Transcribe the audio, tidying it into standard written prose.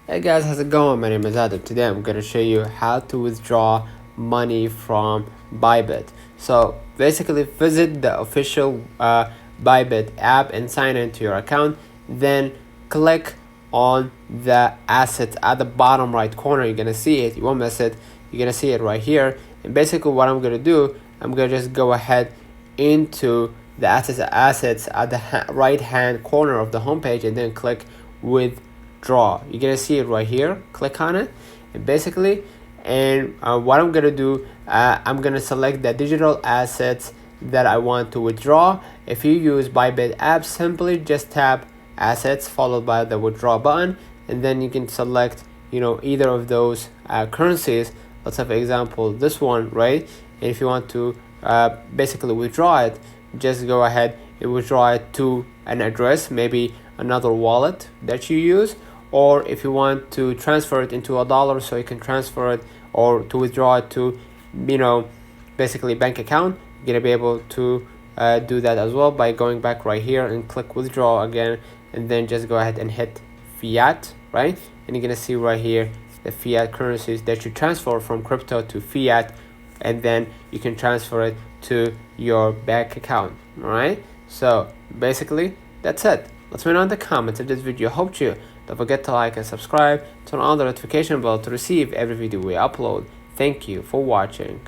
Hey guys, how's it going? My name is Adam. Today I'm going to show you how to withdraw money from Bybit. So basically visit the official Bybit app and sign into your account. Then click on the assets at the bottom right corner. You're going to see it. You won't miss it. You're going to see it right here. And basically what I'm going to do, I'm going to just go ahead into the assets at the right hand corner of the homepage and then click withdraw. You're gonna see it right here. Click on it, and basically, what I'm gonna do, I'm gonna select the digital assets that I want to withdraw. If you use Bybit app, simply just tap assets followed by the withdraw button, and then you can select either of those currencies. Let's have an example, this one, right? And if you want to basically withdraw it, just go ahead and withdraw it to an address, maybe another wallet that you use, or if you want to transfer it into a dollar, so you can transfer it or to withdraw it to basically bank account, you're gonna be able to do that as well by going back right here and click withdraw again, and then just go ahead and hit fiat, right? And you're gonna see right here the fiat currencies that you transfer from crypto to fiat, and then you can transfer it to your bank account. All right, so basically that's it. Let's know in the comments if this video helped you. Don't forget to like and subscribe, turn on the notification bell to receive every video we upload. Thank you for watching.